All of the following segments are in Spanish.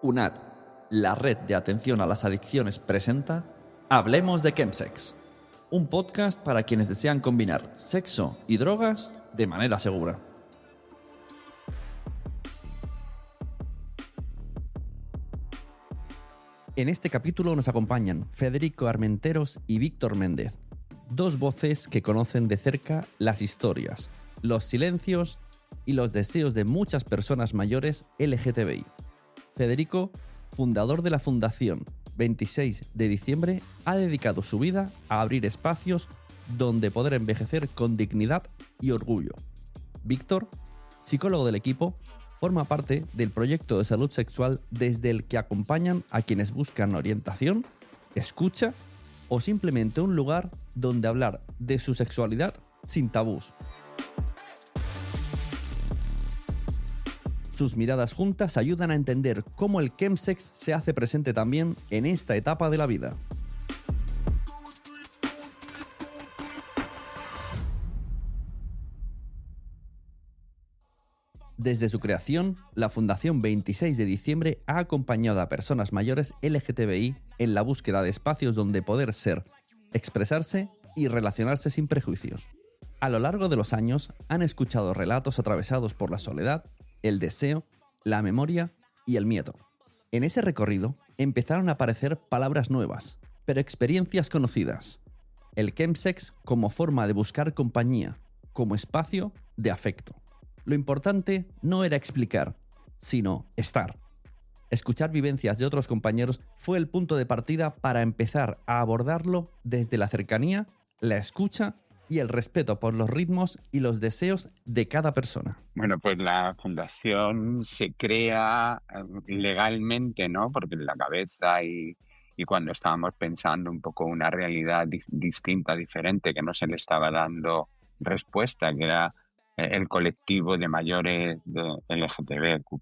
UNAD, la red de atención a las adicciones presenta Hablemos de Chemsex, un podcast para quienes desean combinar sexo y drogas de manera segura. En este capítulo nos acompañan Federico Armenteros y Víctor Méndez, dos voces que conocen de cerca las historias, los silencios y los deseos de muchas personas mayores LGTBI. Federico, fundador de la Fundación 26 de diciembre, ha dedicado su vida a abrir espacios donde poder envejecer con dignidad y orgullo. Víctor, psicólogo del equipo, forma parte del proyecto de salud sexual desde el que acompañan a quienes buscan orientación, escucha o simplemente un lugar donde hablar de su sexualidad sin tabús. Sus miradas juntas ayudan a entender cómo el chemsex se hace presente también en esta etapa de la vida. Desde su creación, la Fundación 26 de diciembre ha acompañado a personas mayores LGTBI en la búsqueda de espacios donde poder ser, expresarse y relacionarse sin prejuicios. A lo largo de los años han escuchado relatos atravesados por la soledad, el deseo, la memoria y el miedo. En ese recorrido empezaron a aparecer palabras nuevas, pero experiencias conocidas. El chemsex como forma de buscar compañía, como espacio de afecto. Lo importante no era explicar, sino estar. Escuchar vivencias de otros compañeros fue el punto de partida para empezar a abordarlo desde la cercanía, la escucha y el respeto por los ritmos y los deseos de cada persona. Bueno, pues la fundación se crea legalmente, ¿no? Porque en la cabeza y cuando estábamos pensando un poco una realidad distinta, diferente, que no se le estaba dando respuesta, que era el colectivo de mayores de LGTBQ+.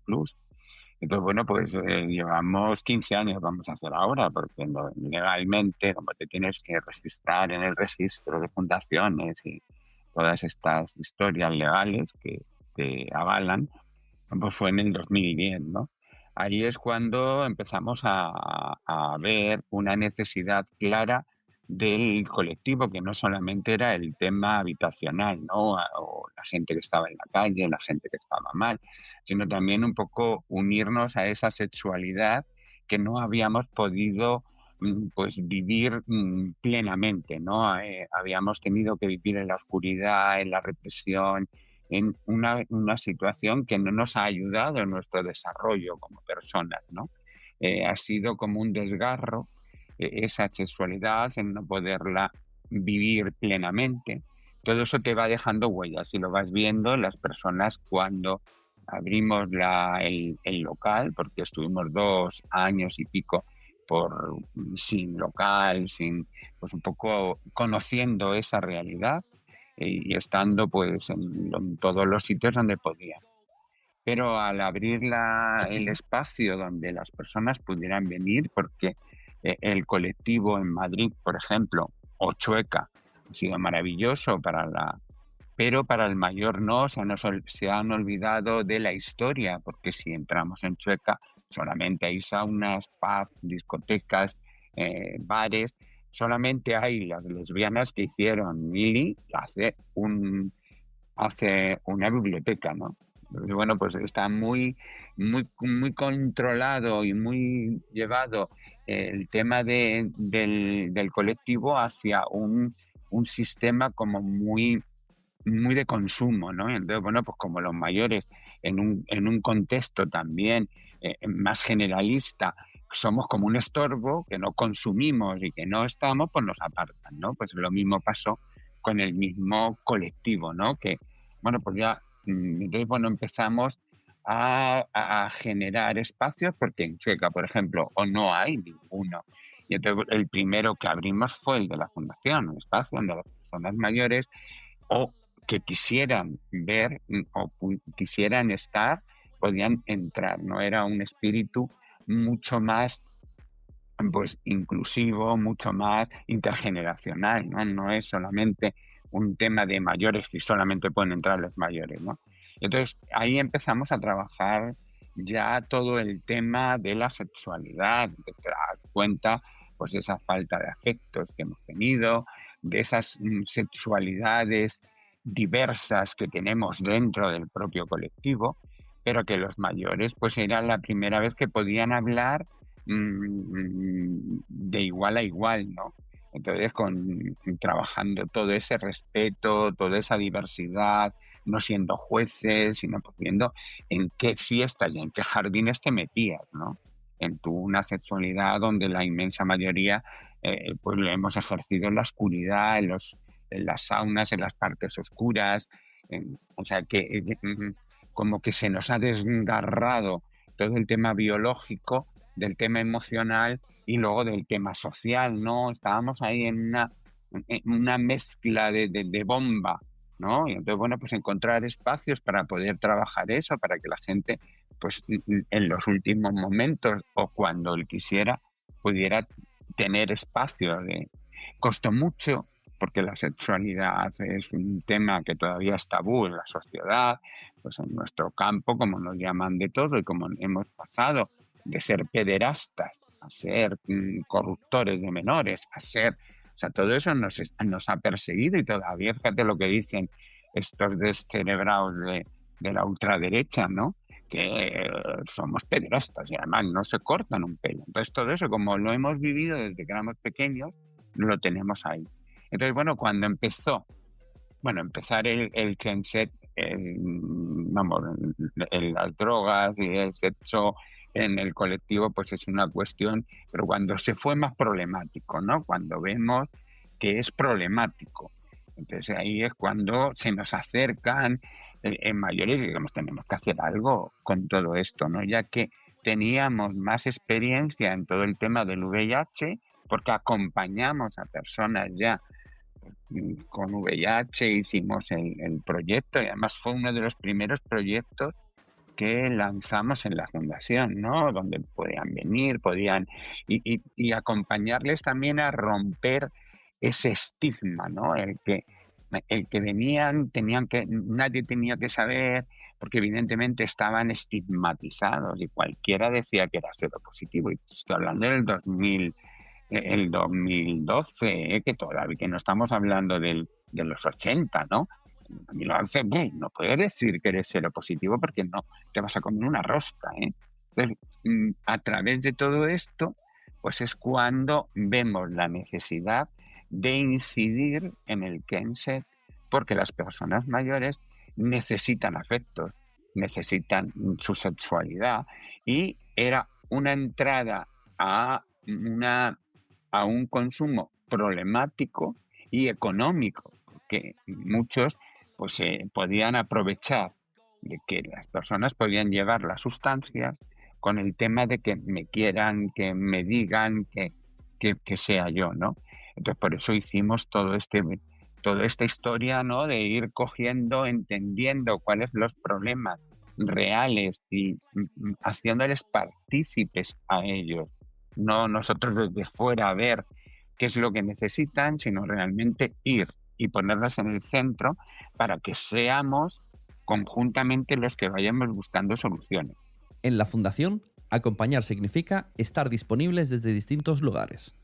Entonces, bueno, pues llevamos 15 años, vamos a hacer ahora, porque legalmente, como te tienes que registrar en el registro de fundaciones y todas estas historias legales que te avalan, pues fue en el 2010, ¿no? Ahí es cuando empezamos a ver una necesidad clara del colectivo, que no solamente era el tema habitacional, ¿no? O la gente que estaba en la calle, la gente que estaba mal, sino también un poco unirnos a esa sexualidad que no habíamos podido pues vivir plenamente, ¿no? Habíamos tenido que vivir en la oscuridad, en la represión, en una situación que no nos ha ayudado en nuestro desarrollo como personas, ¿no? Ha sido como un desgarro esa sexualidad, en no poderla vivir plenamente. Todo eso te va dejando huellas y lo vas viendo las personas cuando abrimos el local, porque estuvimos 2 años y pico sin local, pues un poco conociendo esa realidad y estando pues en todos los sitios donde podía. Pero al abrir el espacio donde las personas pudieran venir, porque el colectivo en Madrid, por ejemplo, o Chueca, ha sido maravilloso pero para el mayor no, se han olvidado de la historia, porque si entramos en Chueca, solamente hay saunas, pubs, discotecas, bares, solamente hay las lesbianas que hicieron Mili hace una biblioteca, ¿no? Y bueno, pues está muy controlado y muy llevado el tema del colectivo hacia un sistema como muy de consumo, ¿no? Entonces, bueno, pues como los mayores en un contexto también más generalista somos como un estorbo, que no consumimos y que no estamos, pues nos apartan, ¿no? Pues lo mismo pasó con el mismo colectivo, ¿no? Que, bueno, pues ya, entonces, bueno, empezamos a generar espacios, porque en Chueca, por ejemplo, o no hay ninguno. Y entonces el primero que abrimos fue el de la Fundación, un espacio donde las personas mayores o que quisieran ver o quisieran estar, podían entrar, ¿no? Era un espíritu mucho más pues inclusivo, mucho más intergeneracional, ¿no? No es solamente un tema de mayores que solamente pueden entrar los mayores, ¿no? Entonces ahí empezamos a trabajar ya todo el tema de la sexualidad. Te das cuenta pues de esa falta de afectos que hemos tenido, de esas sexualidades diversas que tenemos dentro del propio colectivo, pero que los mayores pues era la primera vez que podían hablar de igual a igual, ¿no? Entonces, trabajando todo ese respeto, toda esa diversidad, no siendo jueces, sino pues viendo en qué fiestas y en qué jardines te metías, ¿no? Una sexualidad donde la inmensa mayoría pues lo hemos ejercido en la oscuridad, en las saunas, en las partes oscuras, o sea que como que se nos ha desgarrado todo el tema biológico del tema emocional y luego del tema social, ¿no? Estábamos ahí en una mezcla de bomba, ¿no? Y entonces, bueno, pues encontrar espacios para poder trabajar eso, para que la gente, pues en los últimos momentos o cuando él quisiera, pudiera tener espacio. Costó mucho, porque la sexualidad es un tema que todavía es tabú en la sociedad, pues en nuestro campo, como nos llaman de todo y como hemos pasado de ser pederastas a ser corruptores de menores, a ser... O sea, todo eso nos ha perseguido y todavía, fíjate lo que dicen estos descerebrados de la ultraderecha, ¿no? Que somos pederastas y además no se cortan un pelo. Entonces, todo eso, como lo hemos vivido desde que éramos pequeños, lo tenemos ahí. Entonces, bueno, cuando empezar el Genset, las drogas y el sexo en el colectivo, pues es una cuestión, pero cuando se fue más problemático, ¿no? Cuando vemos que es problemático. Entonces ahí es cuando se nos acercan en mayores y digamos, tenemos que hacer algo con todo esto, ¿no? Ya que teníamos más experiencia en todo el tema del VIH, porque acompañamos a personas ya con VIH, hicimos el proyecto y además fue uno de los primeros proyectos que lanzamos en la fundación, ¿no? Donde podían venir, y acompañarles también a romper ese estigma, ¿no? El que venían, nadie tenía que saber, porque evidentemente estaban estigmatizados y cualquiera decía que era seropositivo. Y estoy hablando del 2012, que todavía, que no estamos hablando de los 80, ¿no? En 2011, no puedes decir que eres seropositivo porque no te vas a comer una rosca, ¿eh? Entonces, a través de todo esto, pues es cuando vemos la necesidad de incidir en el Kenset, porque las personas mayores necesitan afectos, necesitan su sexualidad, y era una entrada a un consumo problemático y económico, porque muchos pues podían aprovechar de que las personas podían llevar las sustancias con el tema de que me quieran, que me digan que sea yo, ¿no? Entonces por eso hicimos toda esta historia, ¿no? De ir cogiendo, entendiendo cuáles son los problemas reales y haciéndoles partícipes a ellos. No nosotros desde fuera a ver qué es lo que necesitan, sino realmente ir y ponerlas en el centro para que seamos conjuntamente los que vayamos buscando soluciones. En la Fundación, acompañar significa estar disponibles desde distintos lugares.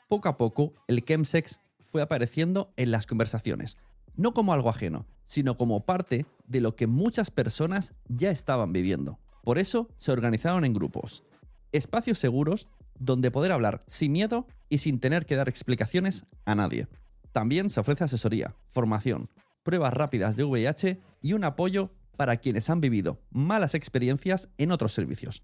Poco a poco, el chemsex fue apareciendo en las conversaciones, no como algo ajeno, sino como parte de lo que muchas personas ya estaban viviendo. Por eso se organizaron en grupos, espacios seguros donde poder hablar sin miedo y sin tener que dar explicaciones a nadie. También se ofrece asesoría, formación, pruebas rápidas de VIH y un apoyo para quienes han vivido malas experiencias en otros servicios.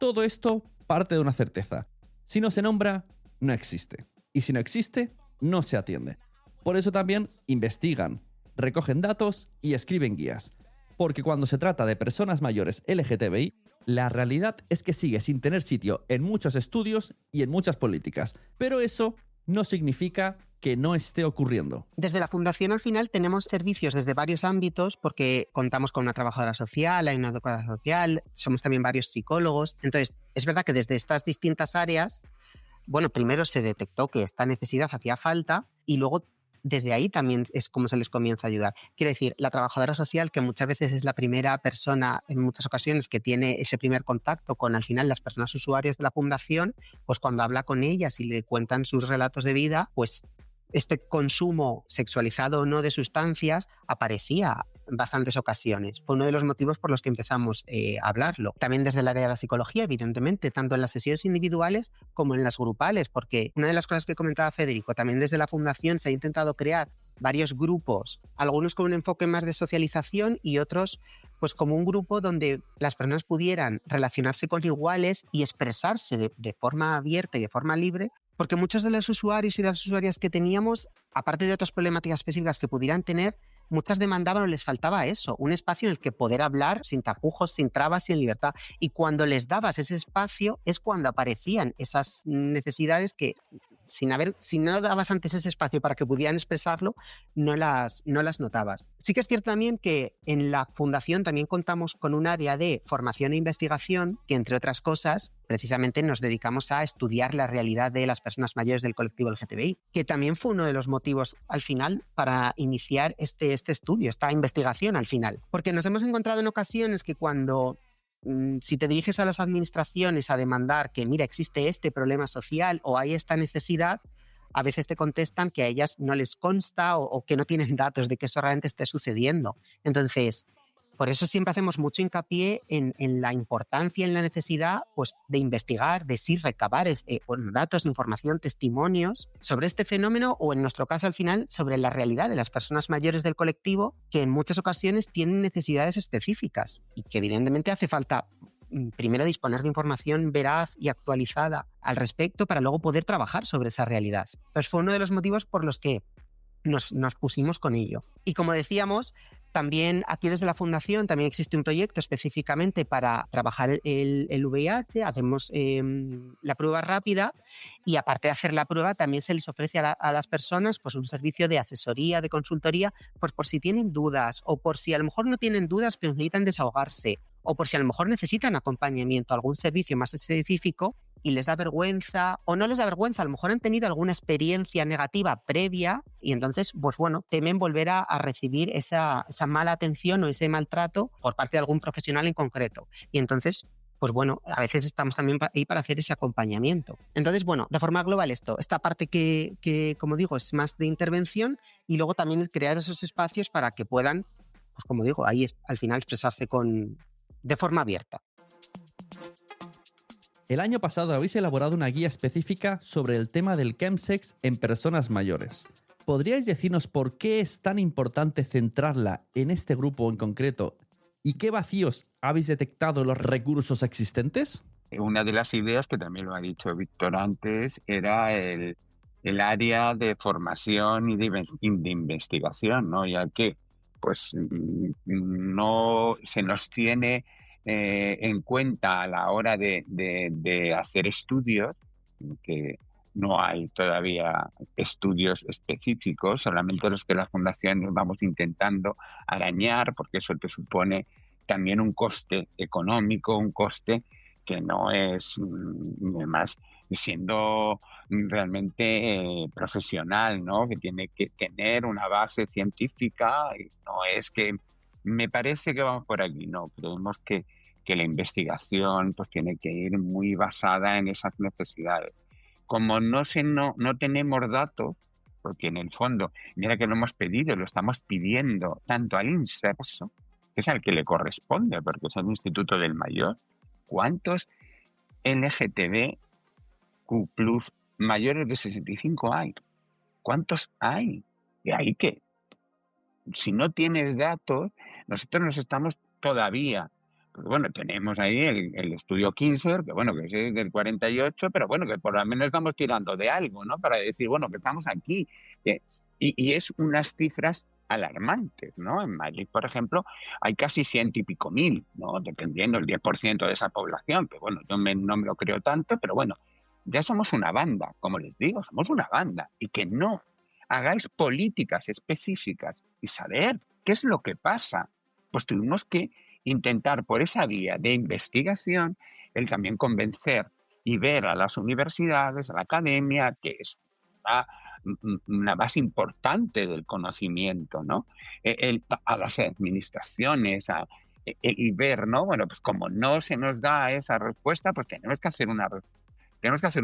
Todo esto parte de una certeza: si no se nombra, no existe. Y si no existe, no se atiende. Por eso también investigan, recogen datos y escriben guías. Porque cuando se trata de personas mayores LGTBI, la realidad es que sigue sin tener sitio en muchos estudios y en muchas políticas. Pero eso no significa que no esté ocurriendo. Desde la Fundación, al final, tenemos servicios desde varios ámbitos, porque contamos con una trabajadora social, hay una educadora social, somos también varios psicólogos. Entonces, es verdad que desde estas distintas áreas, bueno, primero se detectó que esta necesidad hacía falta y luego desde ahí también es como se les comienza a ayudar. Quiero decir, la trabajadora social, que muchas veces es la primera persona, en muchas ocasiones, que tiene ese primer contacto con, al final, las personas usuarias de la fundación, pues cuando habla con ellas y le cuentan sus relatos de vida, pues este consumo sexualizado o no de sustancias aparecía en bastantes ocasiones. Fue uno de los motivos por los que empezamos a hablarlo. También desde el área de la psicología, evidentemente, tanto en las sesiones individuales como en las grupales, porque una de las cosas que comentaba Federico, también desde la fundación se ha intentado crear varios grupos, algunos con un enfoque más de socialización y otros pues como un grupo donde las personas pudieran relacionarse con iguales y expresarse de forma abierta y de forma libre, porque muchos de los usuarios y de las usuarias que teníamos, aparte de otras problemáticas específicas que pudieran tener, muchas demandaban o les faltaba eso, un espacio en el que poder hablar sin tapujos, sin trabas y en libertad. Y cuando les dabas ese espacio es cuando aparecían esas necesidades que si no dabas antes ese espacio para que pudieran expresarlo, no las notabas. Sí que es cierto también que en la fundación también contamos con un área de formación e investigación que, entre otras cosas, precisamente nos dedicamos a estudiar la realidad de las personas mayores del colectivo LGTBI, que también fue uno de los motivos al final para iniciar este estudio, esta investigación al final. Porque nos hemos encontrado en ocasiones que cuando si te diriges a las administraciones a demandar que, mira, existe este problema social o hay esta necesidad, a veces te contestan que a ellas no les consta o que no tienen datos de que eso realmente esté sucediendo. Entonces, por eso siempre hacemos mucho hincapié en la importancia, en la necesidad pues, de investigar, de sí recabar datos, información, testimonios sobre este fenómeno o, en nuestro caso, al final, sobre la realidad de las personas mayores del colectivo que en muchas ocasiones tienen necesidades específicas y que evidentemente hace falta primero disponer de información veraz y actualizada al respecto para luego poder trabajar sobre esa realidad. Entonces fue uno de los motivos por los que nos pusimos con ello. Y como decíamos, también aquí desde la Fundación también existe un proyecto específicamente para trabajar el VIH, hacemos la prueba rápida y aparte de hacer la prueba también se les ofrece a las personas pues, un servicio de asesoría, de consultoría, pues por si tienen dudas o por si a lo mejor no tienen dudas pero necesitan desahogarse o por si a lo mejor necesitan acompañamiento, algún servicio más específico y les da vergüenza o no les da vergüenza, a lo mejor han tenido alguna experiencia negativa previa y entonces, pues bueno, temen volver a recibir esa mala atención o ese maltrato por parte de algún profesional en concreto. Y entonces, pues bueno, a veces estamos también ahí para hacer ese acompañamiento. Entonces, bueno, de forma global esta parte que, como digo, es más de intervención y luego también el crear esos espacios para que puedan, pues como digo, ahí al final expresarse de forma abierta. El año pasado habéis elaborado una guía específica sobre el tema del chemsex en personas mayores. ¿Podríais decirnos por qué es tan importante centrarla en este grupo en concreto y qué vacíos habéis detectado en los recursos existentes? Una de las ideas, que también lo ha dicho Víctor antes, era el área de formación y de investigación, ¿no? Ya que pues no se nos tiene en cuenta a la hora de hacer estudios, que no hay todavía estudios específicos, solamente los que la Fundación vamos intentando arañar, porque eso te supone también un coste económico, un coste que no es, además, siendo realmente profesional, ¿no? Que tiene que tener una base científica, y no es que me parece que vamos por aquí, no, creemos que la investigación pues tiene que ir muy basada en esas necesidades. Como no tenemos datos, porque en el fondo, mira que lo hemos pedido, lo estamos pidiendo tanto al INSERSO, que es al que le corresponde, porque es el Instituto del Mayor, ¿cuántos LGTBQ+ mayores de 65 hay? ¿Cuántos hay? De ahí que, si no tienes datos, nosotros nos estamos todavía... Pues bueno, tenemos ahí el estudio Kinser, que bueno, que es del 48, pero bueno, que por lo menos estamos tirando de algo, ¿no? Para decir, bueno, que estamos aquí. Y es unas cifras alarmantes, ¿no? En Madrid, por ejemplo, hay casi 100 y pico mil, ¿no? Dependiendo el 10% de esa población, que bueno, yo no me lo creo tanto, pero bueno, ya somos una banda, como les digo, somos una banda. Y que no hagáis políticas específicas y saber qué es lo que pasa. Pues tuvimos que intentar por esa vía de investigación el también convencer y ver a las universidades, a la academia, que es una una base importante del conocimiento, ¿no? A las administraciones, y ver, ¿no? Bueno, pues como no se nos da esa respuesta, pues tenemos que hacer un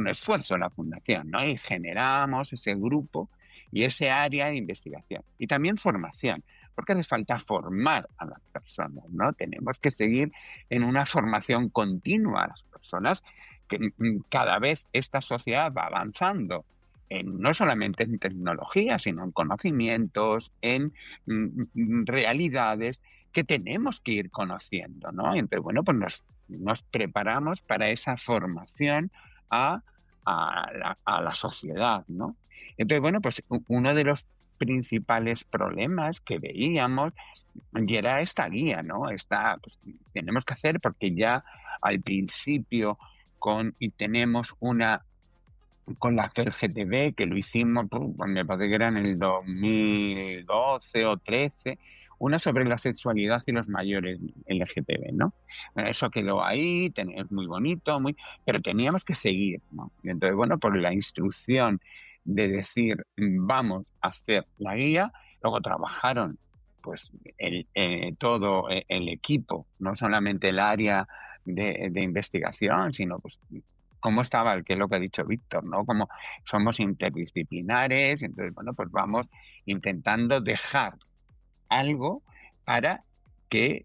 esfuerzo en la fundación, ¿no? Y generamos ese grupo y ese área de investigación. Y también formación, porque hace falta formar a las personas, ¿no? Tenemos que seguir en una formación continua a las personas, que cada vez esta sociedad va avanzando, no solamente en tecnología, sino en conocimientos, en realidades que tenemos que ir conociendo, ¿no? Entonces, bueno, pues nos preparamos para esa formación a la sociedad, ¿no? Entonces, bueno, pues uno de los principales problemas que veíamos y era esta guía, ¿no? Pues, tenemos que hacer, porque ya al principio y tenemos una con la LGTB, que lo hicimos, me parece que era en el 2012 o 13, una sobre la sexualidad y los mayores LGTB, ¿no? Eso quedó ahí, es muy bonito, pero teníamos que seguir, ¿no? Y entonces, bueno, por la instrucción de decir, vamos a hacer la guía, luego trabajaron pues todo el equipo, no solamente el área de investigación, sino pues cómo estaba, que es lo que ha dicho Víctor, ¿no? Como somos interdisciplinares, entonces, bueno, pues vamos intentando dejar algo para que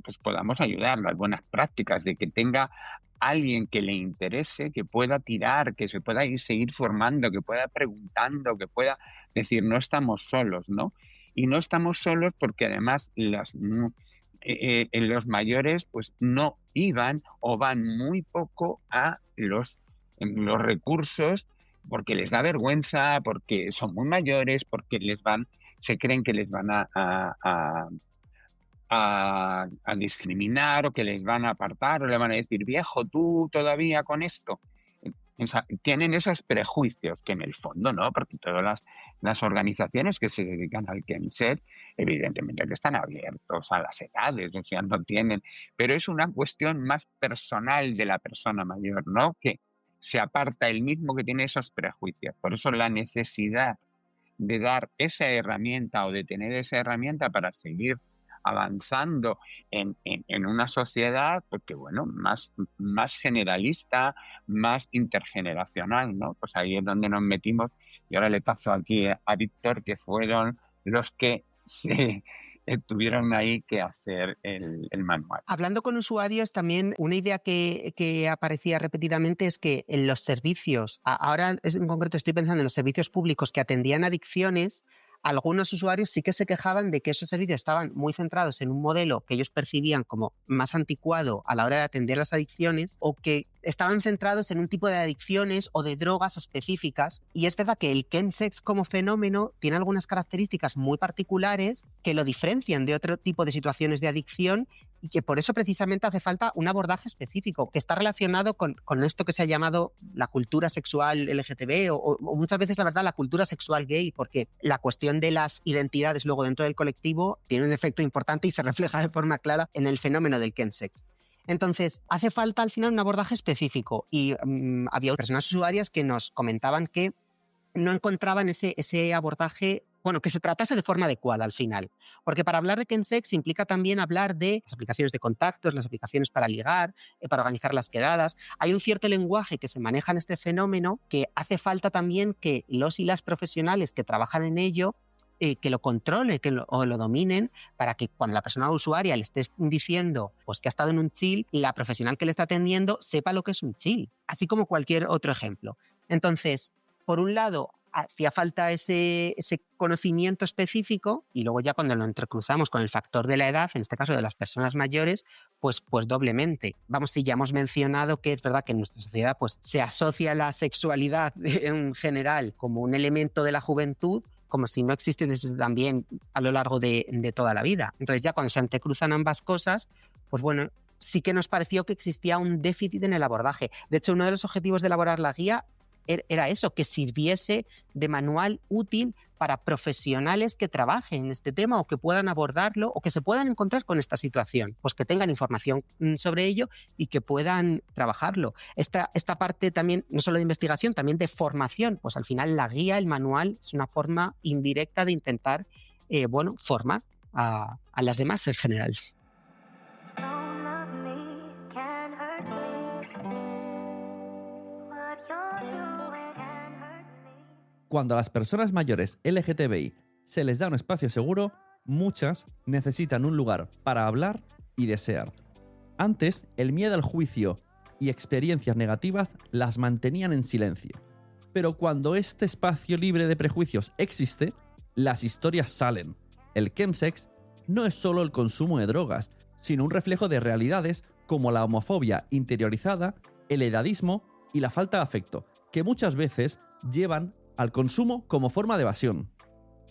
pues podamos ayudar, las buenas prácticas, de que tenga alguien que le interese, que pueda tirar, que se pueda seguir formando, que pueda preguntando, que pueda decir, no estamos solos, ¿no? Y no estamos solos porque además los mayores pues no iban o van muy poco a los recursos, porque les da vergüenza, porque son muy mayores, porque se creen que les van a discriminar, o que les van a apartar, o le van a decir, viejo, tú todavía con esto. O sea, tienen esos prejuicios que en el fondo, ¿no? Porque todas las organizaciones que se dedican al Kensek, evidentemente que están abiertos a las edades, o sea, no tienen, pero es una cuestión más personal de la persona mayor, ¿no? Que se aparta él mismo, que tiene esos prejuicios. Por eso la necesidad de dar esa herramienta, o de tener esa herramienta para seguir avanzando en una sociedad, porque bueno, más generalista, más intergeneracional, ¿no? Pues ahí es donde nos metimos, y ahora le paso aquí a Víctor, que fueron los que tuvieron ahí que hacer el manual. Hablando con usuarios, también una idea que aparecía repetidamente es que en los servicios, ahora en concreto estoy pensando en los servicios públicos que atendían adicciones, algunos usuarios sí que se quejaban de que esos servicios estaban muy centrados en un modelo que ellos percibían como más anticuado a la hora de atender las adicciones, o que estaban centrados en un tipo de adicciones o de drogas específicas. Y es verdad que el chemsex como fenómeno tiene algunas características muy particulares que lo diferencian de otro tipo de situaciones de adicción, y que por eso precisamente hace falta un abordaje específico que está relacionado con esto que se ha llamado la cultura sexual LGTB, o muchas veces, la verdad, la cultura sexual gay, porque la cuestión de las identidades luego dentro del colectivo tiene un efecto importante y se refleja de forma clara en el fenómeno del chemsex. Entonces, hace falta al final un abordaje específico, y había personas usuarias que nos comentaban que no encontraban ese abordaje, bueno, que se tratase de forma adecuada al final. Porque para hablar de chemsex implica también hablar de las aplicaciones de contactos, las aplicaciones para ligar, para organizar las quedadas. Hay un cierto lenguaje que se maneja en este fenómeno, que hace falta también que los y las profesionales que trabajan en ello que lo controlen, o lo dominen, para que cuando la persona usuaria le esté diciendo pues que ha estado en un chill, la profesional que le está atendiendo sepa lo que es un chill, así como cualquier otro ejemplo. Entonces, por un lado, hacía falta ese conocimiento específico, y luego ya cuando lo entrecruzamos con el factor de la edad, en este caso de las personas mayores, pues doblemente. Vamos, si ya hemos mencionado que es verdad que en nuestra sociedad pues se asocia la sexualidad en general como un elemento de la juventud, como si no existiese también a lo largo de toda la vida. Entonces ya cuando se entrecruzan ambas cosas, pues bueno, sí que nos pareció que existía un déficit en el abordaje. De hecho, uno de los objetivos de elaborar la guía era eso, que sirviese de manual útil para profesionales que trabajen en este tema o que puedan abordarlo o que se puedan encontrar con esta situación, pues que tengan información sobre ello y que puedan trabajarlo. Esta parte también, no solo de investigación, también de formación, pues al final la guía, el manual, es una forma indirecta de intentar, formar a las demás en general. Cuando a las personas mayores LGTBI se les da un espacio seguro, muchas necesitan un lugar para hablar y desear. Antes, el miedo al juicio y experiencias negativas las mantenían en silencio. Pero cuando este espacio libre de prejuicios existe, las historias salen. El chemsex no es solo el consumo de drogas, sino un reflejo de realidades como la homofobia interiorizada, el edadismo y la falta de afecto, que muchas veces llevan al consumo como forma de evasión.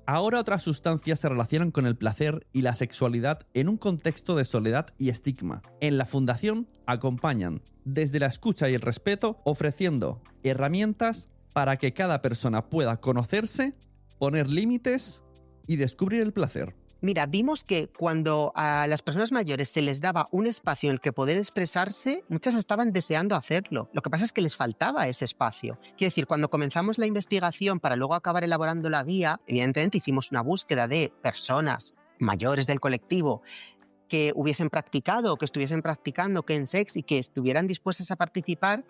Ahora otras sustancias se relacionan con el placer y la sexualidad en un contexto de soledad y estigma. En la Fundación acompañan desde la escucha y el respeto, ofreciendo herramientas para que cada persona pueda conocerse, poner límites y descubrir el placer. Mira, vimos que cuando a las personas mayores se les daba un espacio en el que poder expresarse, muchas estaban deseando hacerlo. Lo que pasa es que les faltaba ese espacio. Quiero decir, cuando comenzamos la investigación para luego acabar elaborando la guía, evidentemente hicimos una búsqueda de personas mayores del colectivo que hubiesen practicado o que estuviesen practicando chemsex y que estuvieran dispuestas a participar.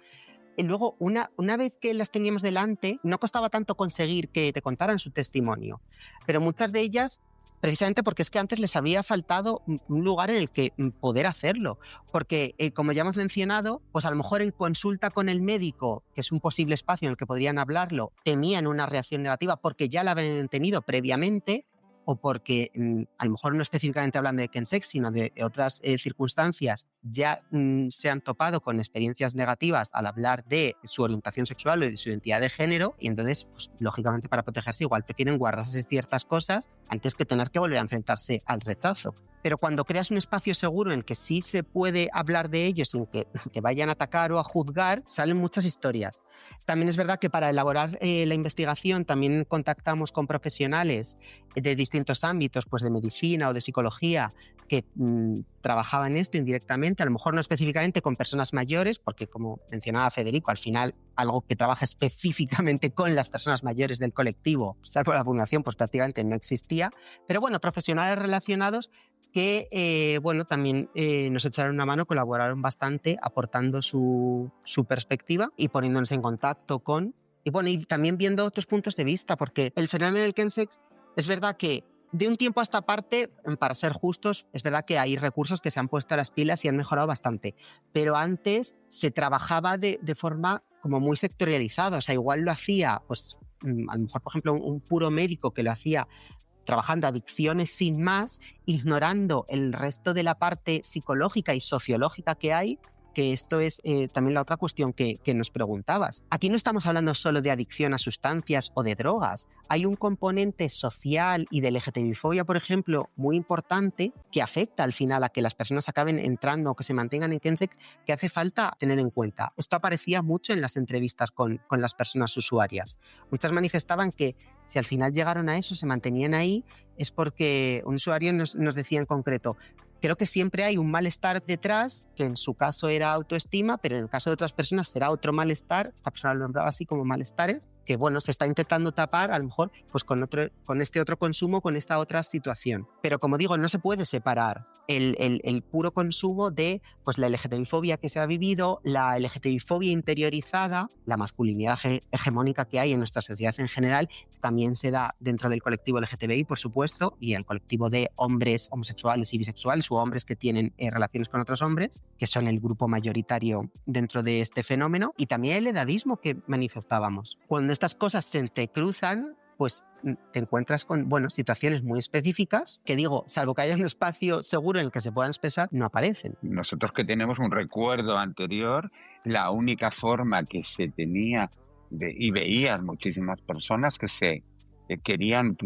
Y luego, una vez que las teníamos delante, no costaba tanto conseguir que te contaran su testimonio, pero muchas de ellas, precisamente porque es que antes les había faltado un lugar en el que poder hacerlo. Porque, como ya hemos mencionado, pues a lo mejor en consulta con el médico, que es un posible espacio en el que podrían hablarlo, temían una reacción negativa porque ya la habían tenido previamente, o porque, a lo mejor no específicamente hablando de chemsex, sino de otras circunstancias, ya se han topado con experiencias negativas al hablar de su orientación sexual o de su identidad de género, y entonces, pues, lógicamente, para protegerse igual prefieren guardarse ciertas cosas antes que tener que volver a enfrentarse al rechazo. Pero cuando creas un espacio seguro en el que sí se puede hablar de ello sin que te vayan a atacar o a juzgar, salen muchas historias. También es verdad que para elaborar la investigación también contactamos con profesionales de distintos ámbitos, pues de medicina o de psicología, que trabajaban esto indirectamente, a lo mejor no específicamente con personas mayores, porque como mencionaba Federico, al final algo que trabaja específicamente con las personas mayores del colectivo, salvo la fundación, pues prácticamente no existía, pero bueno, profesionales relacionados que también nos echaron una mano, colaboraron bastante, aportando su perspectiva y poniéndonos en contacto con, y también viendo otros puntos de vista, porque el fenómeno del chemsex es verdad que de un tiempo a esta parte, para ser justos, es verdad que hay recursos que se han puesto a las pilas y han mejorado bastante, pero antes se trabajaba de forma como muy sectorializada, o sea, igual lo hacía, pues a lo mejor, por ejemplo, un puro médico que lo hacía trabajando adicciones sin más, ignorando el resto de la parte psicológica y sociológica que hay, que esto es también la otra cuestión que nos preguntabas. Aquí no estamos hablando solo de adicción a sustancias o de drogas. Hay un componente social y de LGTBI-fobia, por ejemplo, muy importante que afecta al final a que las personas acaben entrando o que se mantengan en chemsex, que hace falta tener en cuenta. Esto aparecía mucho en las entrevistas con las personas usuarias. Muchas manifestaban que si al final llegaron a eso, se mantenían ahí, es porque un usuario nos decía en concreto: creo que siempre hay un malestar detrás, que en su caso era autoestima, pero en el caso de otras personas será otro malestar. Esta persona lo nombraba así como malestares, que se está intentando tapar a lo mejor pues con este otro consumo, con esta otra situación. Pero como digo, no se puede separar el puro consumo de pues la LGTBI-fobia que se ha vivido, la LGTBI-fobia interiorizada, la masculinidad hegemónica que hay en nuestra sociedad en general, también se da dentro del colectivo LGTBI, por supuesto, y el colectivo de hombres homosexuales y bisexuales, o hombres que tienen relaciones con otros hombres, que son el grupo mayoritario dentro de este fenómeno, y también el edadismo que manifestábamos. Cuando estas cosas se entrecruzan, pues te encuentras con situaciones muy específicas que, digo, salvo que haya un espacio seguro en el que se puedan expresar, no aparecen. Nosotros, que tenemos un recuerdo anterior, la única forma que se tenía y veías muchísimas personas que se querían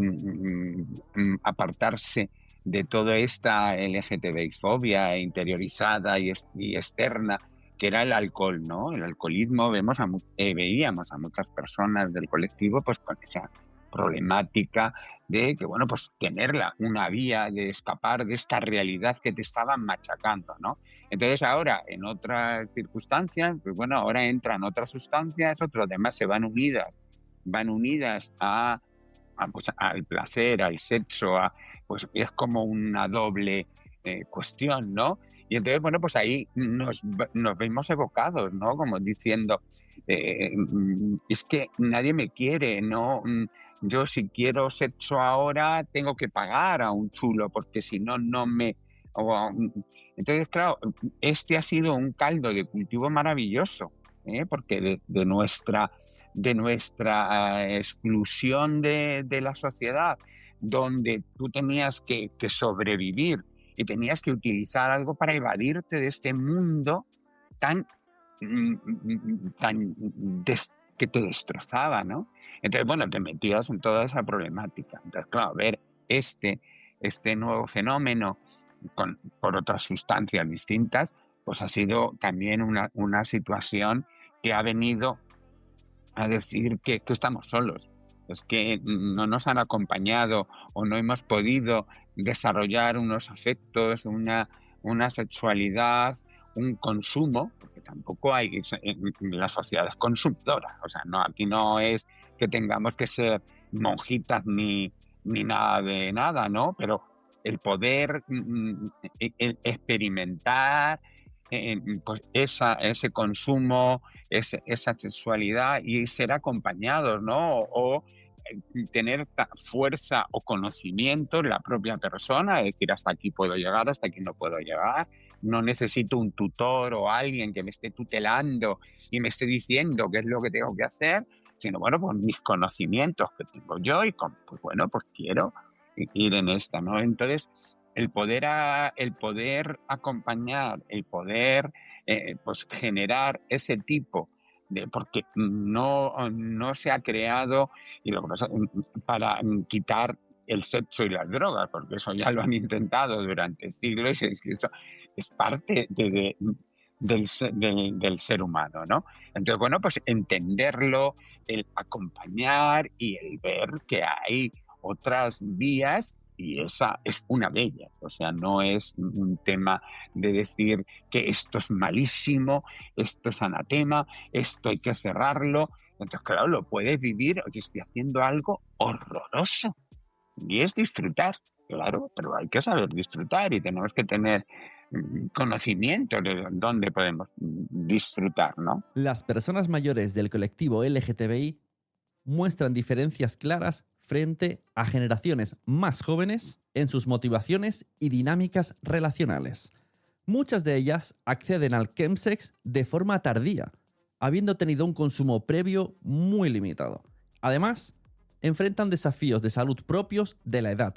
apartarse de toda esta LGTBI-fobia interiorizada y externa, que era el alcohol, ¿no? El alcoholismo. Veíamos a muchas personas del colectivo pues con esa problemática de que, bueno, pues tener una vía de escapar de esta realidad que te estaban machacando, ¿no? Entonces ahora, en otras circunstancias, pues bueno, ahora entran otras sustancias, otros demás se van unidas pues, al placer, al sexo, pues es como una doble cuestión, ¿no? Y entonces, bueno, pues ahí nos vemos evocados, ¿no? Como diciendo, es que nadie me quiere, ¿no? Yo si quiero sexo ahora tengo que pagar a un chulo porque si no, no me... Entonces, claro, este ha sido un caldo de cultivo maravilloso, porque de nuestra exclusión de la sociedad, donde tú tenías que sobrevivir y tenías que utilizar algo para evadirte de este mundo tan, que te destrozaba, ¿no? Entonces, bueno, te metías en toda esa problemática. Entonces, claro, ver este nuevo fenómeno por otras sustancias distintas, pues ha sido también una situación que ha venido a decir que estamos solos. Es que no nos han acompañado o no hemos podido desarrollar unos afectos, una sexualidad, un consumo, porque tampoco hay, la sociedad es consumidora. O sea, no, aquí no es que tengamos que ser monjitas ni nada de nada, ¿no? Pero el poder el experimentar pues ese consumo, esa sexualidad y ser acompañados, ¿no? O tener fuerza o conocimiento en la propia persona, es decir, hasta aquí puedo llegar, hasta aquí no puedo llegar, no necesito un tutor o alguien que me esté tutelando y me esté diciendo qué es lo que tengo que hacer, sino, bueno, pues mis conocimientos que tengo yo y pues bueno, pues quiero ir en esta, ¿no? Entonces, el poder acompañar, el poder pues generar ese tipo de, porque no se ha creado y lo que pasa, para quitar el sexo y las drogas, porque eso ya lo han intentado durante siglos y eso es parte del ser humano, ¿no? Entonces, bueno, pues entenderlo, el acompañar y el ver que hay otras vías y esa es una de ellas. O sea, no es un tema de decir que esto es malísimo, esto es anatema, esto hay que cerrarlo. Entonces, claro, lo puedes vivir, oye, estoy haciendo algo horroroso. Y es disfrutar, claro, pero hay que saber disfrutar y tenemos que tener conocimiento de dónde podemos disfrutar, ¿no? Las personas mayores del colectivo LGTBI muestran diferencias claras frente a generaciones más jóvenes en sus motivaciones y dinámicas relacionales. Muchas de ellas acceden al chemsex de forma tardía, habiendo tenido un consumo previo muy limitado. Además, enfrentan desafíos de salud propios de la edad,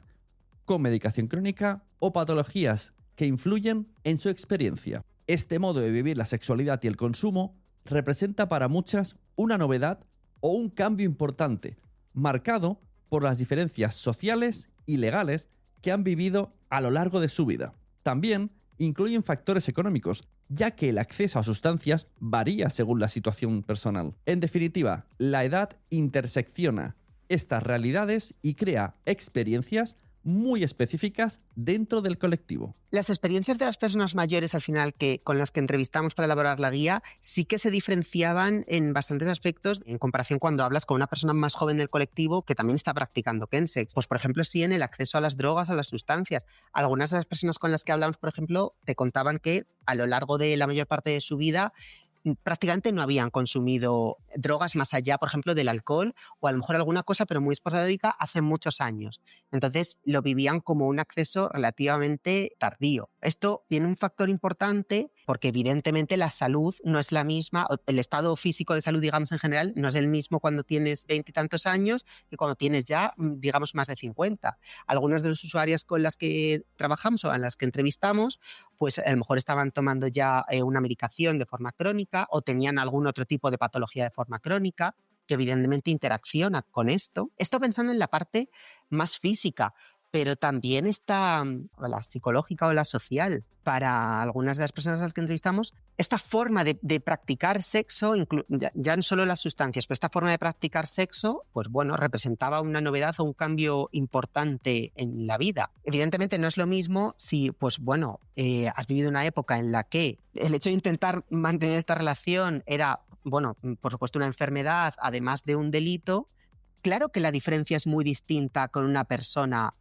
con medicación crónica o patologías que influyen en su experiencia. Este modo de vivir la sexualidad y el consumo representa para muchas una novedad o un cambio importante, marcado por las diferencias sociales y legales que han vivido a lo largo de su vida. También incluyen factores económicos, ya que el acceso a sustancias varía según la situación personal. En definitiva, la edad intersecciona estas realidades y crea experiencias muy específicas dentro del colectivo. Las experiencias de las personas mayores, al final, con las que entrevistamos para elaborar la guía, sí que se diferenciaban en bastantes aspectos en comparación cuando hablas con una persona más joven del colectivo que también está practicando chemsex. Pues, por ejemplo, sí en el acceso a las drogas, a las sustancias. Algunas de las personas con las que hablamos, por ejemplo, te contaban que a lo largo de la mayor parte de su vida prácticamente no habían consumido drogas más allá, por ejemplo, del alcohol o a lo mejor alguna cosa, pero muy esporádica hace muchos años. Entonces lo vivían como un acceso relativamente tardío. Esto tiene un factor importante porque evidentemente la salud no es la misma, el estado físico de salud, digamos, en general, no es el mismo cuando tienes 20 y tantos años que cuando tienes ya, digamos, más de 50. Algunos de los usuarios con las que trabajamos o en las que entrevistamos, pues a lo mejor estaban tomando ya una medicación de forma crónica o tenían algún otro tipo de patología de forma crónica que evidentemente interacciona con esto. Esto pensando en la parte más física, pero también está o la psicológica o la social. Para algunas de las personas a las que entrevistamos, esta forma de practicar sexo, ya no solo las sustancias, pero esta forma de practicar sexo, pues bueno, representaba una novedad o un cambio importante en la vida. Evidentemente no es lo mismo si, pues bueno, has vivido una época en la que el hecho de intentar mantener esta relación era, bueno, por supuesto una enfermedad, además de un delito. Claro que la diferencia es muy distinta con una persona,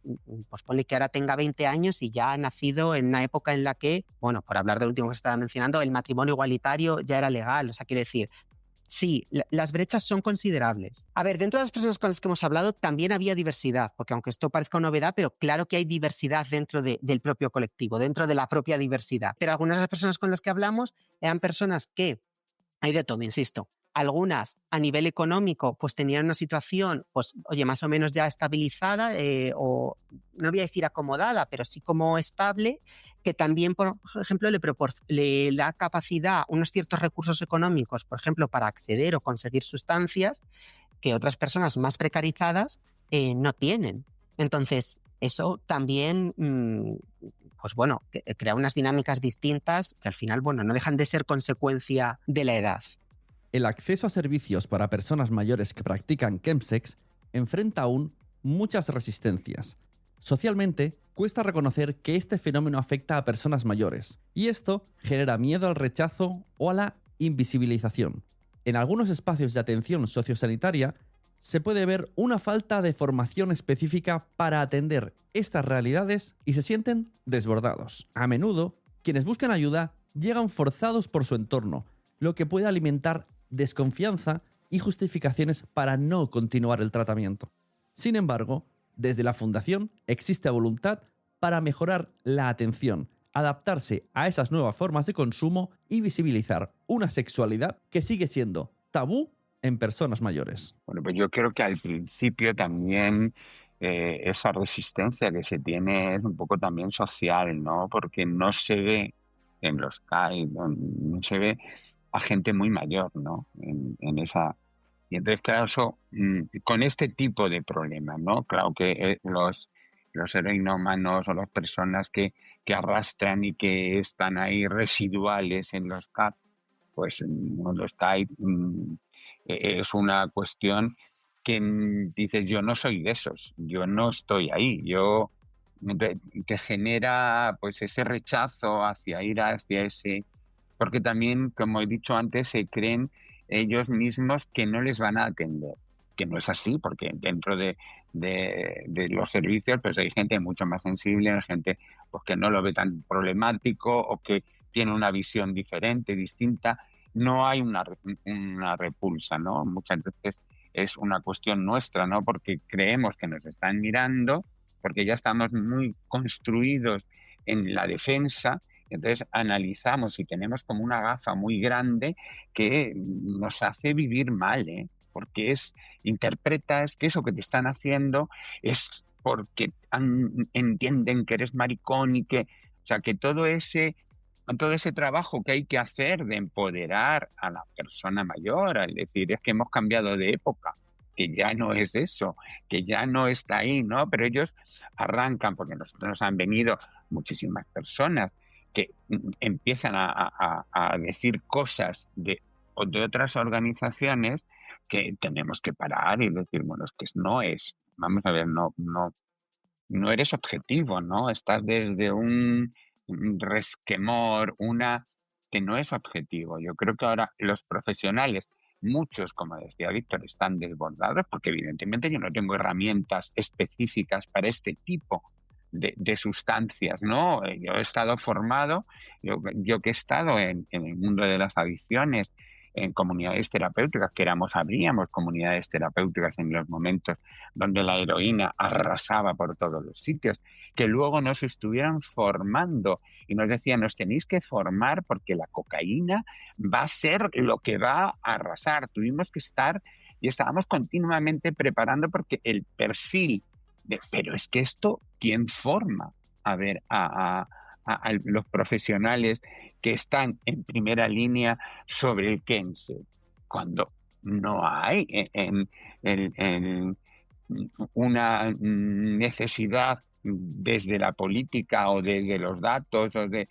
pues ponle que ahora tenga 20 años y ya ha nacido en una época en la que, bueno, por hablar del último que estaba mencionando, el matrimonio igualitario ya era legal. O sea, quiero decir, sí, las brechas son considerables. A ver, dentro de las personas con las que hemos hablado también había diversidad, porque aunque esto parezca una novedad, pero claro que hay diversidad dentro del propio colectivo, dentro de la propia diversidad. Pero algunas de las personas con las que hablamos eran personas que, hay de todo, insisto. Algunas a nivel económico pues tenían una situación pues oye más o menos ya estabilizada o no voy a decir acomodada, pero sí como estable, que también por ejemplo le da capacidad, unos ciertos recursos económicos, por ejemplo para acceder o conseguir sustancias que otras personas más precarizadas no tienen. Entonces eso también pues bueno, crea unas dinámicas distintas que al final bueno no dejan de ser consecuencia de la edad. El acceso a servicios para personas mayores que practican chemsex enfrenta aún muchas resistencias. Socialmente, cuesta reconocer que este fenómeno afecta a personas mayores, y esto genera miedo al rechazo o a la invisibilización. En algunos espacios de atención sociosanitaria se puede ver una falta de formación específica para atender estas realidades y se sienten desbordados. A menudo, quienes buscan ayuda llegan forzados por su entorno, lo que puede alimentar desconfianza y justificaciones para no continuar el tratamiento. Sin embargo, desde la Fundación existe voluntad para mejorar la atención, adaptarse a esas nuevas formas de consumo y visibilizar una sexualidad que sigue siendo tabú en personas mayores. Bueno, pues yo creo que al principio también esa resistencia que se tiene es un poco también social, ¿no? Porque no se ve en los CAI, no se ve a gente muy mayor, ¿no? En esa... Y entonces, claro, eso, con este tipo de problemas, ¿no? Claro que los heroinómanos o las personas que arrastran y que están ahí residuales en los CAP, pues en los CAI es una cuestión que dices, yo no soy de esos, yo no estoy ahí, yo te genera pues ese rechazo hacia ir hacia ese... Porque también, como he dicho antes, se creen ellos mismos que no les van a atender, que no es así, porque dentro de los servicios pues hay gente mucho más sensible, hay gente pues, que no lo ve tan problemático o que tiene una visión diferente, distinta. No hay una repulsa, ¿no? Muchas veces es una cuestión nuestra, ¿no? Porque creemos que nos están mirando, porque ya estamos muy construidos en la defensa. Entonces analizamos y tenemos como una gafa muy grande que nos hace vivir mal, porque interpretas que eso que te están haciendo es porque entienden que eres maricón y que, o sea, que todo ese trabajo que hay que hacer de empoderar a la persona mayor, es decir, es que hemos cambiado de época, que ya no es eso, que ya no está ahí, ¿no? Pero ellos arrancan, porque nosotros nos han venido muchísimas personas que empiezan a decir cosas de otras organizaciones que tenemos que parar y decir, bueno, es que no es, vamos a ver, no eres objetivo, ¿no? Estás desde un resquemor, que no es objetivo. Yo creo que ahora los profesionales, muchos, como decía Víctor, están desbordados porque evidentemente yo no tengo herramientas específicas para este tipo de sustancias, ¿no? Yo he estado formado, yo que he estado en el mundo de las adicciones, en comunidades terapéuticas, abríamos comunidades terapéuticas en los momentos donde la heroína arrasaba por todos los sitios, que luego nos estuvieran formando y nos decían, nos tenéis que formar porque la cocaína va a ser lo que va a arrasar. Tuvimos que estar y estábamos continuamente preparando porque el perfil pero es que esto, ¿quién forma? A ver, a los profesionales que están en primera línea sobre el chemsex, cuando no hay una necesidad desde la política o desde los datos o de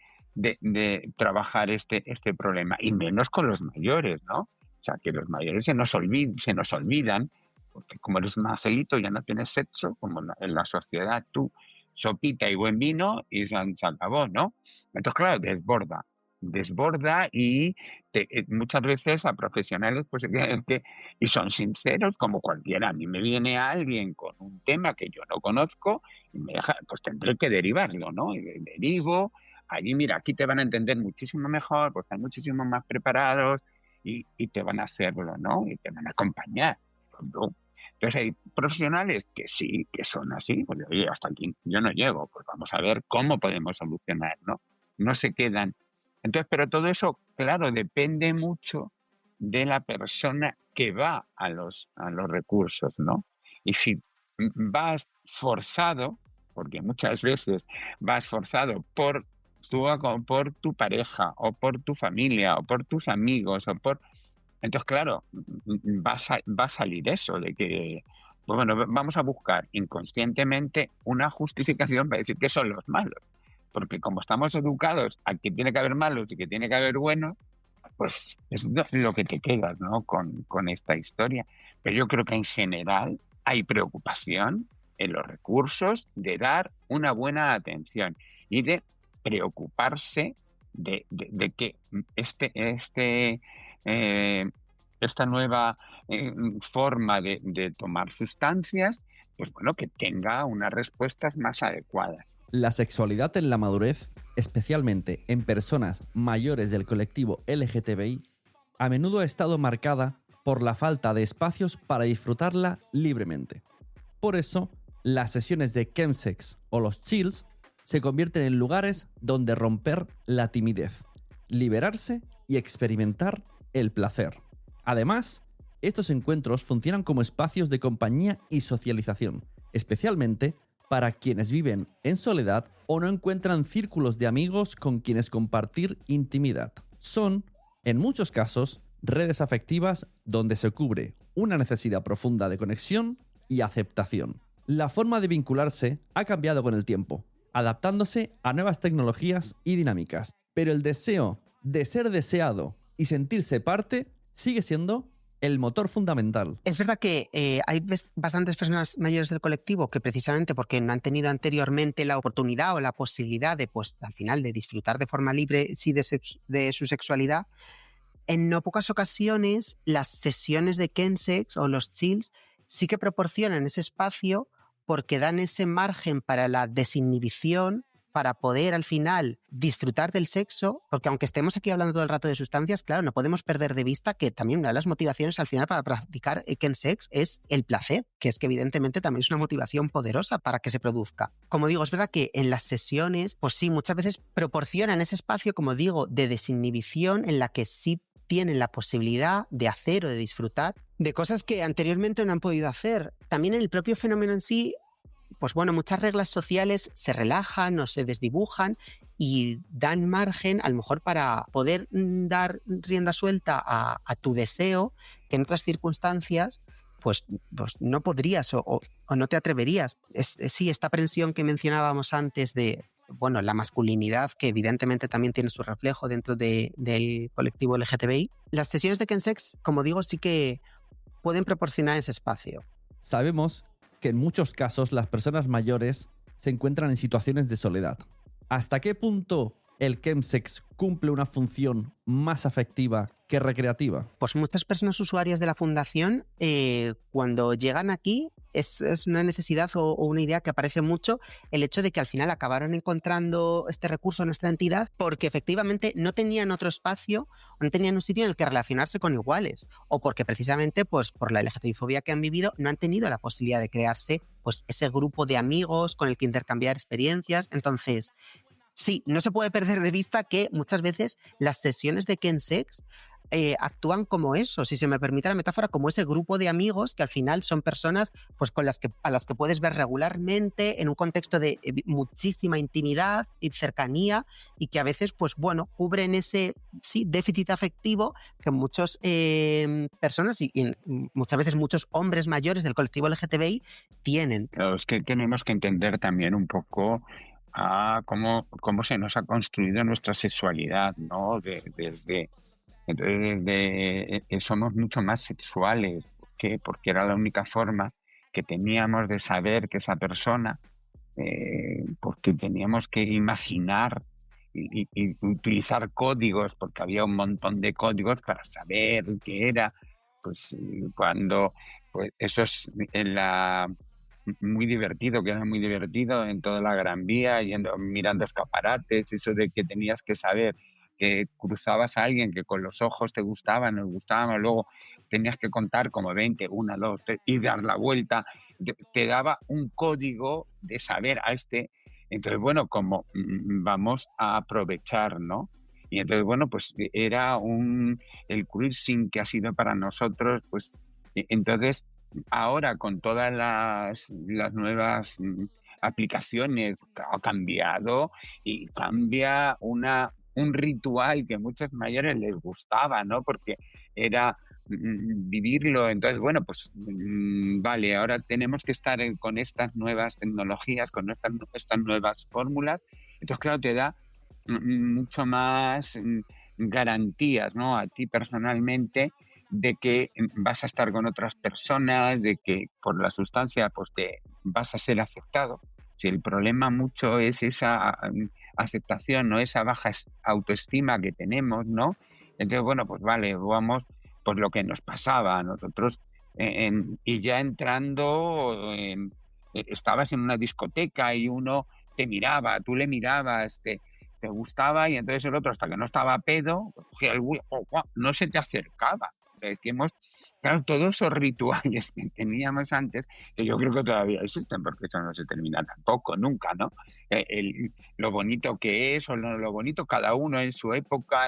trabajar este problema, y menos con los mayores, ¿no? O sea, que los mayores se nos olvidan, porque como eres un angelito ya no tienes sexo, como en la sociedad tú, sopita y buen vino y se acabó, ¿no? Entonces, claro, desborda y muchas veces a profesionales pues y son sinceros como cualquiera. A mí me viene alguien con un tema que yo no conozco y me deja, pues tendré que derivarlo, ¿no? Y derivo, allí mira, aquí te van a entender muchísimo mejor, pues están muchísimo más preparados y te van a hacerlo, ¿no? Y te van a acompañar, ¿no? Entonces hay profesionales que sí, que son así, pues oye, hasta aquí yo no llego, pues vamos a ver cómo podemos solucionar, ¿no? No se quedan. Entonces, pero todo eso, claro, depende mucho de la persona que va a los recursos, ¿no? Y si vas forzado, porque muchas veces vas forzado por tu pareja o por tu familia o por tus amigos entonces, claro, va a salir eso de que, pues bueno, vamos a buscar inconscientemente una justificación para decir que son los malos. Porque como estamos educados a que tiene que haber malos y que tiene que haber buenos, pues es lo que te quedas, ¿no? Con esta historia. Pero yo creo que en general hay preocupación en los recursos de dar una buena atención y de preocuparse de que esta nueva forma de tomar sustancias, pues bueno, que tenga unas respuestas más adecuadas. La sexualidad en la madurez, especialmente en personas mayores del colectivo LGTBI, a menudo ha estado marcada por la falta de espacios para disfrutarla libremente. Por eso, las sesiones de chemsex o los chills se convierten en lugares donde romper la timidez, liberarse y experimentar el placer. Además, estos encuentros funcionan como espacios de compañía y socialización, especialmente para quienes viven en soledad o no encuentran círculos de amigos con quienes compartir intimidad. Son, en muchos casos, redes afectivas donde se cubre una necesidad profunda de conexión y aceptación. La forma de vincularse ha cambiado con el tiempo, adaptándose a nuevas tecnologías y dinámicas, pero el deseo de ser deseado y sentirse parte sigue siendo el motor fundamental. Es verdad que hay bastantes personas mayores del colectivo que precisamente porque no han tenido anteriormente la oportunidad o la posibilidad de, pues al final, de disfrutar de forma libre sí, de su sexualidad, en no pocas ocasiones las sesiones de chemsex o los chills sí que proporcionan ese espacio porque dan ese margen para la desinhibición, para poder al final disfrutar del sexo, porque aunque estemos aquí hablando todo el rato de sustancias, claro, no podemos perder de vista que también una de las motivaciones al final para practicar chemsex es el placer, que es que evidentemente también es una motivación poderosa para que se produzca. Como digo, es verdad que en las sesiones, pues sí, muchas veces proporcionan ese espacio, como digo, de desinhibición en la que sí tienen la posibilidad de hacer o de disfrutar de cosas que anteriormente no han podido hacer. También en el propio fenómeno en sí, pues bueno, muchas reglas sociales se relajan o se desdibujan y dan margen a lo mejor para poder dar rienda suelta a tu deseo que en otras circunstancias pues no podrías o no te atreverías. Sí, esta aprensión que mencionábamos antes de, bueno, la masculinidad, que evidentemente también tiene su reflejo dentro del colectivo LGTBI. Las sesiones de chemsex, como digo, sí que pueden proporcionar ese espacio. Sabemos que en muchos casos las personas mayores se encuentran en situaciones de soledad. ¿Hasta qué punto el chemsex cumple una función más afectiva que recreativa? Pues muchas personas usuarias de la fundación, cuando llegan aquí, es una necesidad o una idea que aparece mucho, el hecho de que al final acabaron encontrando este recurso en nuestra entidad porque efectivamente no tenían otro espacio o no tenían un sitio en el que relacionarse con iguales, o porque precisamente pues, por la LGTBI-fobia que han vivido no han tenido la posibilidad de crearse pues, ese grupo de amigos con el que intercambiar experiencias. Entonces, sí, no se puede perder de vista que muchas veces las sesiones de chemsex actúan como eso, si se me permite la metáfora, como ese grupo de amigos que al final son personas pues, a las que puedes ver regularmente en un contexto de muchísima intimidad y cercanía, y que a veces, pues bueno, cubren ese déficit afectivo que muchas personas y muchas veces muchos hombres mayores del colectivo LGTBI tienen. Claro, es que tenemos que entender también un poco cómo se nos ha construido nuestra sexualidad, ¿no? Somos mucho más sexuales. ¿Por qué? Porque era la única forma que teníamos de saber que esa persona, porque teníamos que imaginar y utilizar códigos, porque había un montón de códigos para saber qué era. Pues cuando, pues eso es muy divertido, que era muy divertido en toda la Gran Vía, mirando escaparates, eso de que tenías que saber que cruzabas a alguien que con los ojos te gustaban, nos gustaban, luego tenías que contar como 20, 1, 2, 3 y dar la vuelta. Te daba un código de saber a este. Entonces, bueno, como vamos a aprovechar, ¿no? Y entonces, bueno, pues era el cruising que ha sido para nosotros, pues entonces ahora con todas las nuevas aplicaciones ha cambiado y cambia un ritual que a muchos mayores les gustaba, ¿no? Porque era vivirlo. Entonces, bueno, pues vale, ahora tenemos que estar con estas nuevas tecnologías, con estas nuevas fórmulas. Entonces, claro, te da mucho más garantías, ¿no? A ti personalmente de que vas a estar con otras personas, de que por la sustancia pues te vas a ser aceptado. Si el problema mucho es esa aceptación, ¿no? Esa baja autoestima que tenemos, ¿no? Entonces, bueno, pues vale, vamos, pues lo que nos pasaba a nosotros, y ya entrando, estabas en una discoteca y uno te miraba, tú le mirabas, te gustaba, y entonces el otro, hasta que no estaba pedo, cogía no se te acercaba. Es que claro, todos esos rituales que teníamos antes, que yo creo que todavía existen, porque eso no se termina tampoco, nunca, ¿no? Lo bonito que es, o lo bonito, cada uno en su época,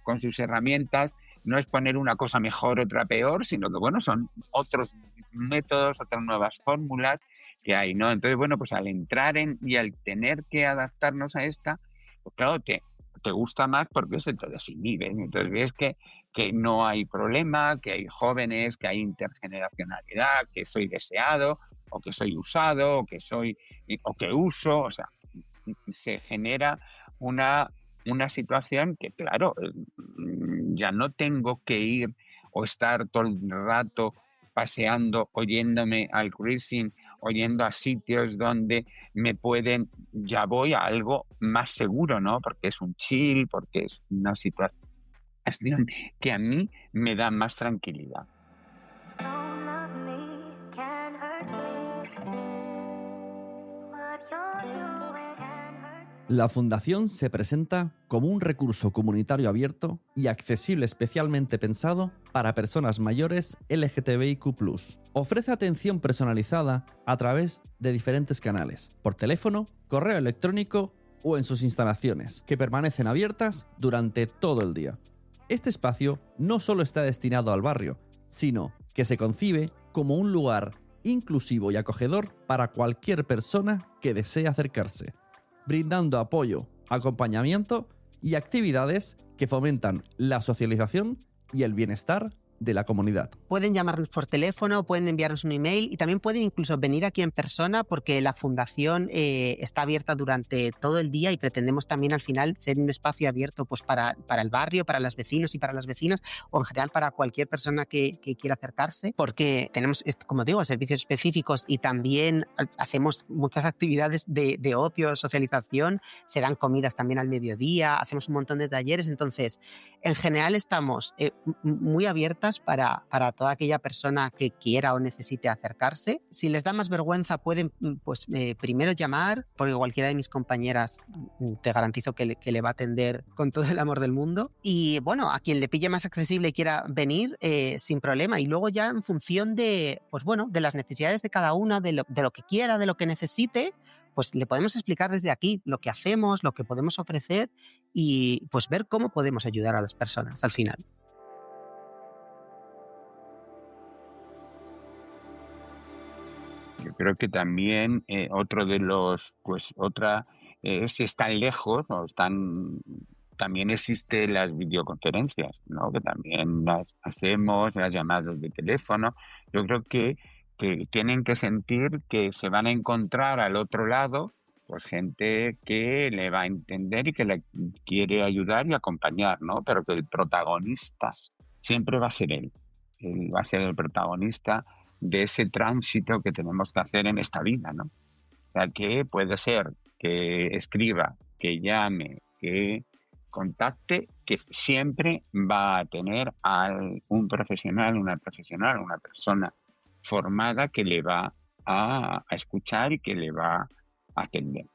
con sus herramientas, no es poner una cosa mejor, otra peor, sino que, bueno, son otros métodos, otras nuevas fórmulas que hay, ¿no? Entonces, bueno, pues al entrar y al tener que adaptarnos a esta, pues claro, te gusta más porque se te desinhibe. Entonces ves que no hay problema, que hay jóvenes, que hay intergeneracionalidad, que soy deseado, o que soy usado, o que uso. O sea, se genera una situación que, claro, ya no tengo que ir o estar todo el rato paseando, oyéndome al cruising, oyendo a sitios donde ya voy a algo más seguro, ¿no? Porque es un chill, porque es una situación que a mí me da más tranquilidad. La Fundación se presenta como un recurso comunitario abierto y accesible, especialmente pensado para personas mayores LGTBIQ+. Ofrece atención personalizada a través de diferentes canales, por teléfono, correo electrónico o en sus instalaciones, que permanecen abiertas durante todo el día. Este espacio no solo está destinado al barrio, sino que se concibe como un lugar inclusivo y acogedor para cualquier persona que desee acercarse, brindando apoyo, acompañamiento y actividades que fomentan la socialización y el bienestar de la comunidad. Pueden llamarnos por teléfono, pueden enviarnos un email y también pueden incluso venir aquí en persona, porque la fundación está abierta durante todo el día y pretendemos también al final ser un espacio abierto pues para el barrio, para los vecinos y para las vecinas, o en general para cualquier persona que quiera acercarse, porque tenemos, como digo, servicios específicos y también hacemos muchas actividades de opio, socialización, se dan comidas también al mediodía, hacemos un montón de talleres. Entonces, en general estamos muy abiertas para toda aquella persona que quiera o necesite acercarse. Si les da más vergüenza, pueden primero llamar, porque cualquiera de mis compañeras te garantizo que le va a atender con todo el amor del mundo. Y bueno, a quien le pille más accesible y quiera venir, sin problema. Y luego ya en función de las necesidades de cada una, de lo que quiera, de lo que necesite, pues le podemos explicar desde aquí lo que hacemos, lo que podemos ofrecer y pues ver cómo podemos ayudar a las personas al final. Yo creo que también otro de los, si están lejos o están, también existen las videoconferencias, ¿no? Que también las hacemos, las llamadas de teléfono. Yo creo que tienen que sentir que se van a encontrar al otro lado, pues gente que le va a entender y que le quiere ayudar y acompañar, ¿no? Pero que el protagonista siempre va a ser él. Él va a ser el protagonista de ese tránsito que tenemos que hacer en esta vida, ¿no? O sea, que puede ser que escriba, que llame, que contacte, que siempre va a tener a un profesional, una persona formada que le va a escuchar y que le va a atender.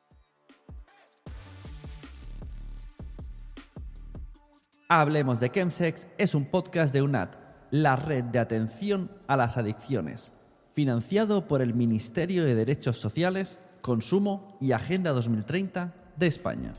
Hablemos de Chemsex es un podcast de UNAD, la red de atención a las adicciones, financiado por el Ministerio de Derechos Sociales, Consumo y Agenda 2030 de España.